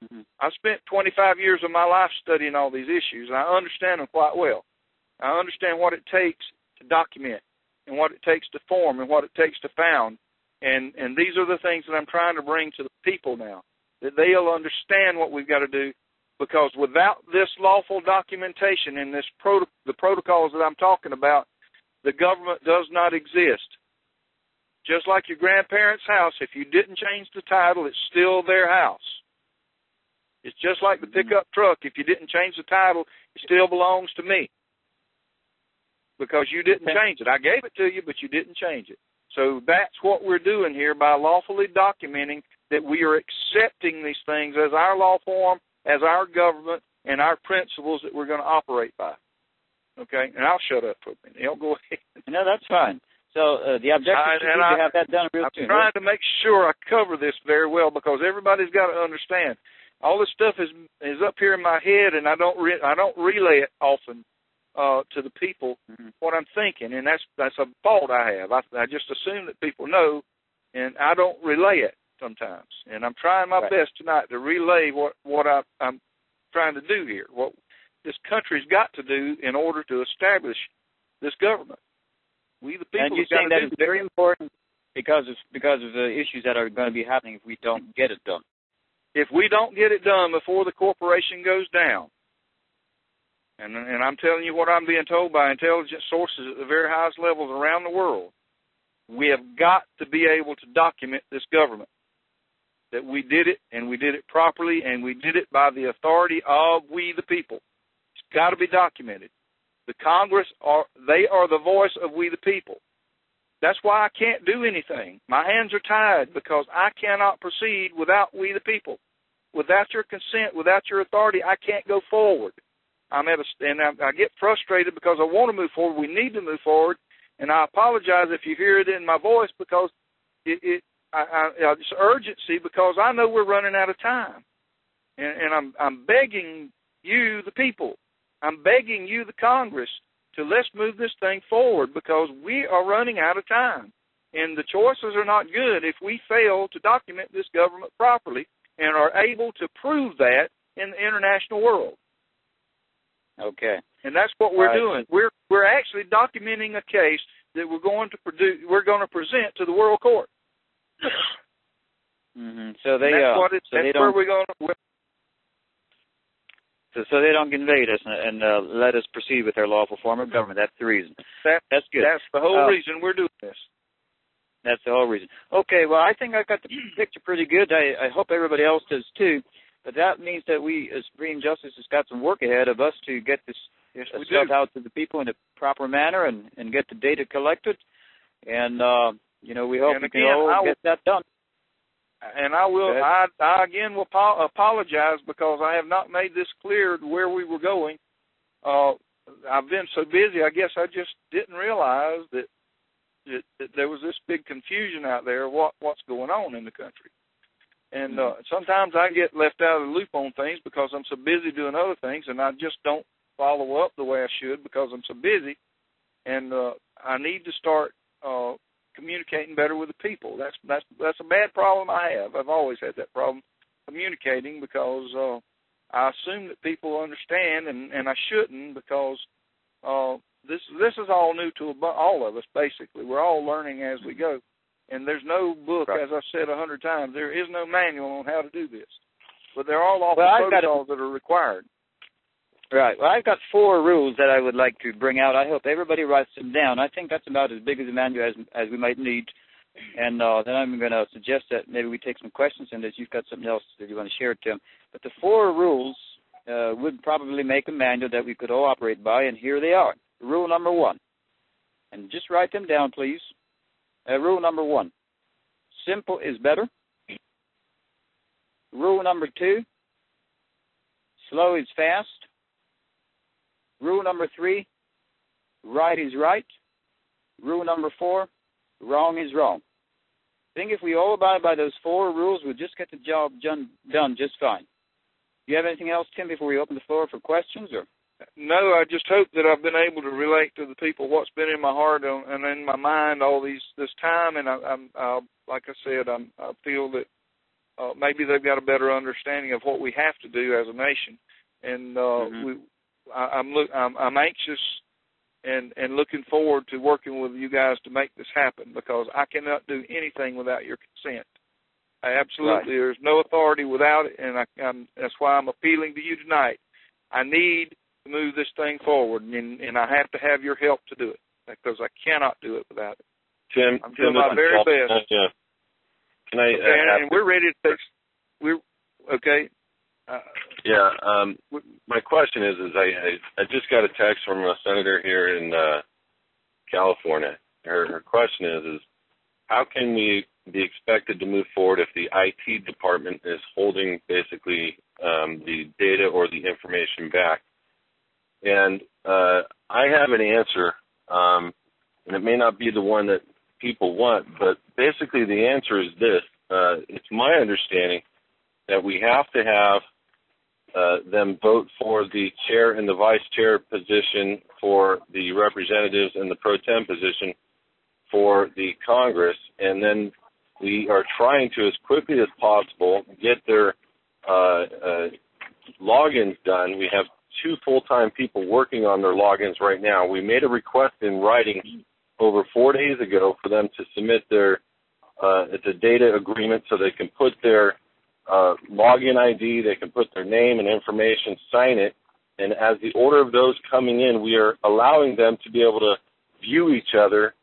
Mm-hmm. I spent 25 years of my life studying all these issues, and I understand them quite well. I understand what it takes to document and what it takes to form and what it takes to found. And these are the things that I'm trying to bring to the people now, that they'll understand what we've got to do, because without this lawful documentation and the protocols that I'm talking about, the government does not exist. Just like your grandparents' house, if you didn't change the title, it's still their house. It's just like the pickup truck. If you didn't change the title, it still belongs to me, because you didn't change it. I gave it to you, but you didn't change it. So that's what we're doing here by lawfully documenting that we are accepting these things as our law form, as our government, and our principles that we're going to operate by. Okay? And I'll shut up for a minute. Don't go ahead. No, that's fine. So the objective is to have that done real soon. I'm trying to make sure I cover this very well, because everybody's got to understand. All this stuff is up here in my head, and I don't relay it often to the people what I'm thinking, and that's a fault I have. I just assume that people know, and I don't relay it sometimes. And I'm trying my best tonight to relay what I'm trying to do here, what this country's got to do in order to establish this government. We the people. And you're saying that is very important because of the issues that are going to be happening if we don't get it done. If we don't get it done before the corporation goes down, and I'm telling you what I'm being told by intelligence sources at the very highest levels around the world, we have got to be able to document this government, that we did it, and we did it properly, and we did it by the authority of we the people. It's got to be documented. The Congress, they are the voice of we the people. That's why I can't do anything. My hands are tied, because I cannot proceed without we the people. Without your consent, without your authority, I can't go forward. I get frustrated because I want to move forward. We need to move forward, and I apologize if you hear it in my voice, because it's urgency, because I know we're running out of time, and I'm begging you, the people. I'm begging you, the Congress, to let's move this thing forward, because we are running out of time. And the choices are not good if we fail to document this government properly and are able to prove that in the international world. Okay. And that's what we're doing. We're actually documenting a case that we're going to present to the World Court. Mm-hmm. So where we're going to. So they don't invade us and let us proceed with their lawful form of government. That's the reason. That's good. That's the whole reason we're doing this. That's the whole reason. Okay, well, I think I got the picture pretty good. I hope everybody else does too. But that means that we, as Supreme Justice, has got some work ahead of us to get this stuff out to the people in a proper manner and get the data collected. And, we hope we can all get that done. And I will. I again will apologize, because I have not made this clear where we were going. I've been so busy. I guess I just didn't realize that there was this big confusion out there. What's going on in the country? And sometimes I get left out of the loop on things because I'm so busy doing other things, and I just don't follow up the way I should because I'm so busy. And I need to start communicating better with the people. That's a bad problem I have. I've always had that problem communicating, because I assume that people understand, and I shouldn't, because this is all new to all of us. Basically, we're all learning as we go, and there's no book, as I've said 100 times. There is no manual on how to do this, but they're all protocols that are required. Right. Well, I've got 4 rules that I would like to bring out. I hope everybody writes them down. I think that's about as big as a manual as we might need. And then I'm going to suggest that maybe we take some questions, and that you've got something else that you want to share to them. But the 4 rules would probably make a manual that we could all operate by, and here they are. Rule number 1. And just write them down, please. Rule number 1. Simple is better. Rule number 2. Slow is fast. Rule number 3, right is right. Rule number 4, wrong is wrong. I think if we all abide by those 4 rules, we'll just get the job done just fine. Do you have anything else, Tim, before we open the floor for questions? Or? No, I just hope that I've been able to relate to the people what's been in my heart and in my mind all this time. And I'm like I said, I feel that maybe they've got a better understanding of what we have to do as a nation. And I'm anxious and looking forward to working with you guys to make this happen, because I cannot do anything without your consent. Absolutely, There's no authority without it, and that's why I'm appealing to you tonight. I need to move this thing forward, and I have to have your help to do it, because I cannot do it without it. Tim, I'm doing my very best. Can I? And we're ready to take. We're okay. My question is I just got a text from a senator here in California. Her question is how can we be expected to move forward if the IT department is holding basically the data or the information back? And I have an answer, and it may not be the one that people want, but basically the answer is this. It's my understanding that we have to have them vote for the chair and the vice chair position for the representatives and the pro tem position for the Congress, and then we are trying to, as quickly as possible, get their logins done. We have 2 full-time people working on their logins right now. We made a request in writing over 4 days ago for them to submit their it's a data agreement so they can put their login ID, they can put their name and information, sign it, and as the order of those coming in, we are allowing them to be able to view each other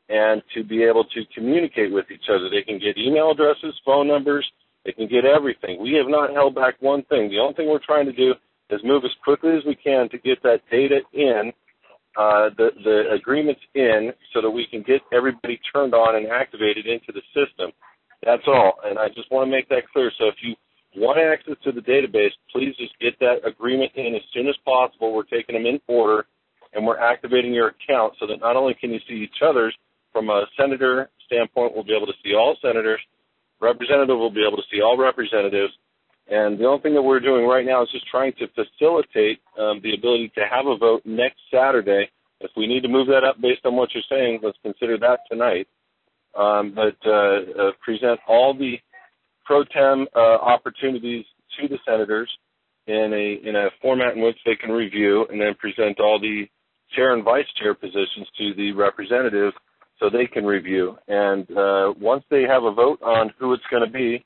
and to be able to communicate with each other. They can get email addresses, phone numbers, they can get everything. We have not held back one thing. The only thing we're trying to do is move as quickly as we can to get that data in, the agreements in, so that we can get everybody turned on and activated into the system. That's all, and I just want to make that clear. So if you want access to the database, please just get that agreement in as soon as possible. We're taking them in order, and we're activating your account so that not only can you see each other's, from a senator standpoint, we'll be able to see all senators, representative will be able to see all representatives, and the only thing that we're doing right now is just trying to facilitate the ability to have a vote next Saturday. If we need to move that up based on what you're saying, let's consider that tonight. Present all the pro tem opportunities to the senators in a format in which they can review, and then present all the chair and vice chair positions to the representatives so they can review. And once they have a vote on who it's going to be,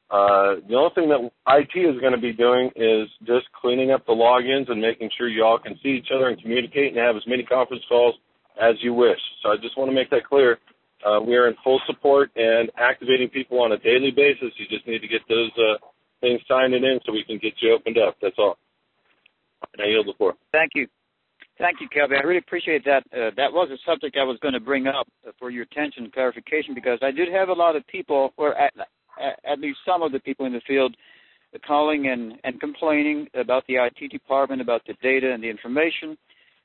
the only thing that IT is going to be doing is just cleaning up the logins and making sure you all can see each other and communicate and have as many conference calls as you wish. So I just want to make that clear. We are in full support and activating people on a daily basis. You just need to get those things signed in so we can get you opened up. That's all. And I yield the floor. Thank you. Thank you, Kelby. I really appreciate that. That was a subject I was going to bring up for your attention and clarification, because I did have a lot of people, or at least some of the people in the field, calling and complaining about the IT department, about the data and the information.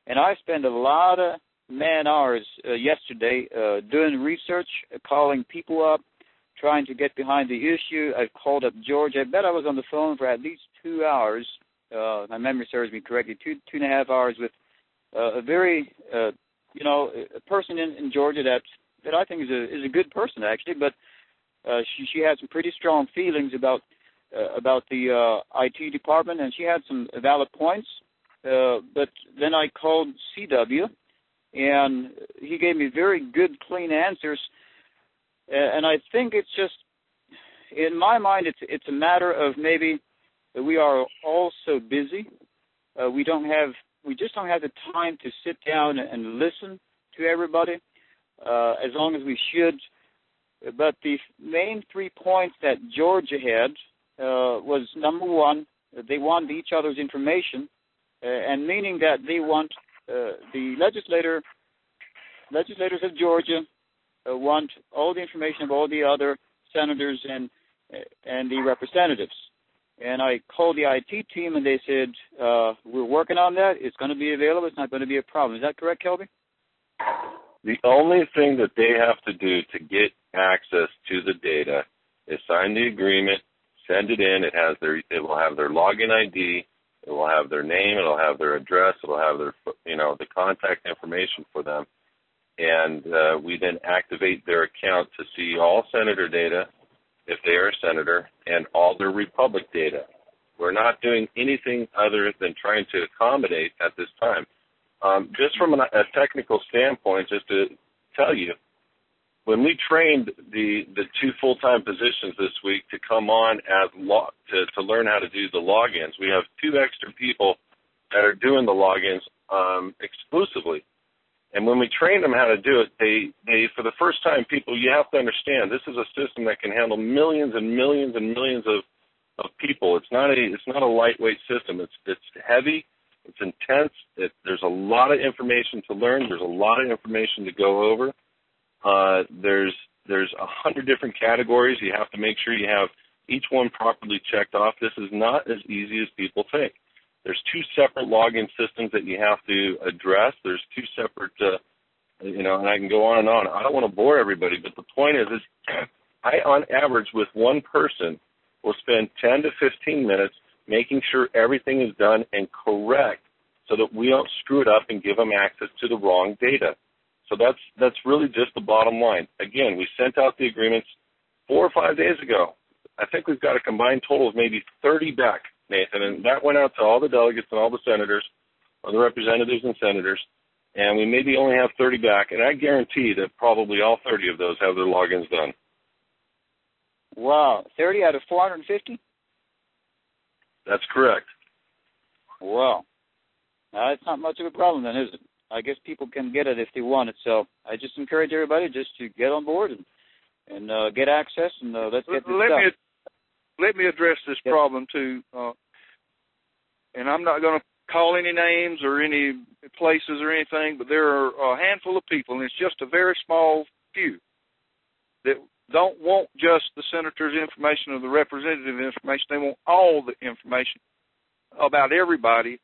And I spent a lot of man-hours yesterday doing research, calling people up, trying to get behind the issue. I called up George. I bet I was on the phone for at least 2 hours. My memory serves me correctly, 2.5 hours with a very, a person in Georgia that I think is a good person, actually, but she had some pretty strong feelings about the IT department, and she had some valid points. But then I called CW, and he gave me very good, clean answers. And I think it's just, in my mind, it's a matter of maybe we are all so busy. We just don't have the time to sit down and listen to everybody as long as we should. But the main 3 points that Georgia had was, number one, they want each other's information, and meaning that they want the legislators of Georgia want all the information of all the other senators and the representatives. And I called the IT team, and they said, we're working on that. It's going to be available. It's not going to be a problem. Is that correct, Kelby? The only thing that they have to do to get access to the data is sign the agreement, send it in. It will have their login ID. It will have their name. It will have their address. It will have their, the contact information for them. And we then activate their account to see all senator data, if they are a senator, and all their Republic data. We're not doing anything other than trying to accommodate at this time. Just from a technical standpoint, just to tell you, when we trained the 2 full-time positions this week to come on as to learn how to do the logins, we have 2 extra people that are doing the logins exclusively. And when we train them how to do it, they for the first time, people, you have to understand, this is a system that can handle millions and millions and millions of people. It's not a lightweight system. It's heavy. It's intense. There's a lot of information to learn. There's a lot of information to go over. There's 100 different categories. You have to make sure you have each one properly checked off. This is not as easy as people think. There's 2 separate login systems that you have to address. There's 2 separate, and I can go on and on. I don't want to bore everybody, but the point is I, on average, with one person, will spend 10 to 15 minutes making sure everything is done and correct so that we don't screw it up and give them access to the wrong data. So that's really just the bottom line. Again, we sent out the agreements 4 or 5 days ago. I think we've got a combined total of maybe 30 back, Nathan, and that went out to all the delegates and all the senators, or the representatives and senators, and we maybe only have 30 back, and I guarantee that probably all 30 of those have their logins done. Wow, 30 out of 450? That's correct. Wow. Now, that's not much of a problem then, is it? I guess people can get it if they want it, so I just encourage everybody just to get on board and get access, and let's get this done. Let me address this problem, too, and I'm not going to call any names or any places or anything, but there are a handful of people, and it's just a very small few, that don't want just the senator's information or the representative information. They want all the information about everybody.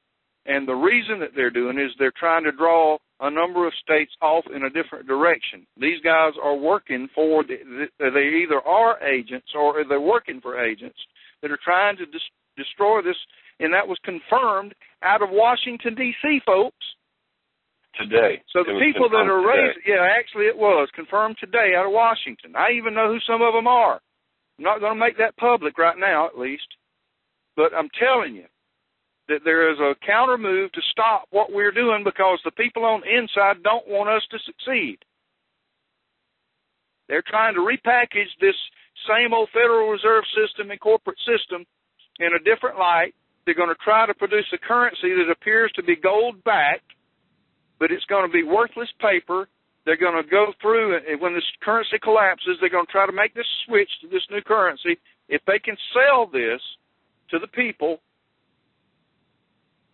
And the reason that they're doing is they're trying to draw a number of states off in a different direction. These guys are working for, they either are agents or they're working for agents that are trying to destroy this, and that was confirmed out of Washington, D.C., folks. Today. So the people that are raised, actually it was confirmed today out of Washington. I even know who some of them are. I'm not going to make that public right now, at least. But I'm telling you that there is a counter move to stop what we're doing because the people on the inside don't want us to succeed. They're trying to repackage this same old Federal Reserve System and corporate system in a different light. They're going to try to produce a currency that appears to be gold-backed, but it's going to be worthless paper. They're going to go through, and when this currency collapses, they're going to try to make this switch to this new currency. If they can sell this to the people,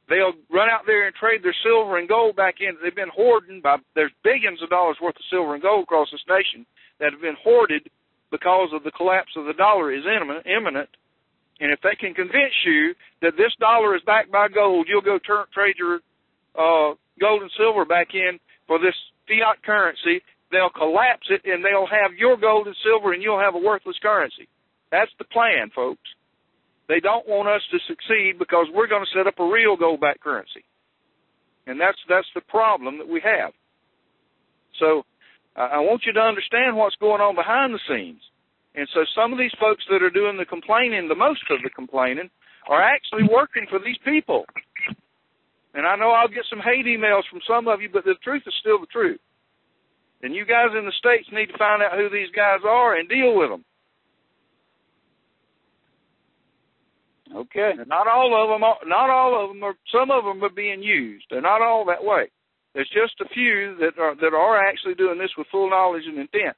they'll run out there and trade their silver and gold back in. They've been hoarding. There's billions of dollars worth of silver and gold across this nation that have been hoarded because of the collapse of the dollar is imminent. And if they can convince you that this dollar is backed by gold, you'll go trade your gold and silver back in for this fiat currency. They'll collapse it, and they'll have your gold and silver, and you'll have a worthless currency. That's the plan, folks. They don't want us to succeed because we're going to set up a real gold-backed currency. And that's the problem that we have. So I want you to understand what's going on behind the scenes. And so some of these folks that are doing the complaining, the most of the complaining, are actually working for these people. And I know I'll get some hate emails from some of you, but the truth is still the truth. And you guys in the States need to find out who these guys are and deal with them. Okay. And not all of them are, some of them are being used. They're not all that way. There's just a few that are actually doing this with full knowledge and intent.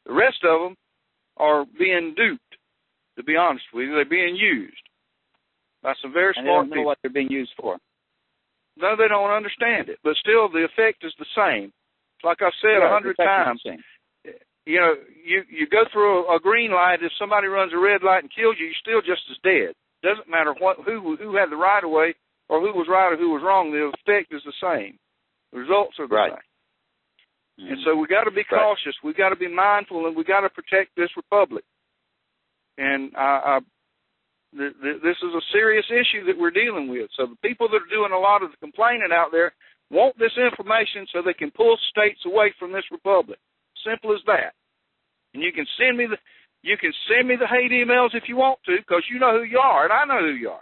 The rest of them are being duped, to be honest with you. They're being used by some very smart people. They don't know what they're being used for. No, they don't understand it. But still, the effect is the same. Like I've said 100 times, you know, you go through a green light. If somebody runs a red light and kills you, you're still just as dead. Doesn't matter who had the right of way or who was right or who was wrong. The effect is the same. The results are the same. Mm-hmm. And so we got to be cautious. We got to be mindful, and we got to protect this republic. And this is a serious issue that we're dealing with. So the people that are doing a lot of the complaining out there want this information so they can pull states away from this republic. Simple as that. And you can send me You can send me the hate emails if you want to, because you know who you are, and I know who you are.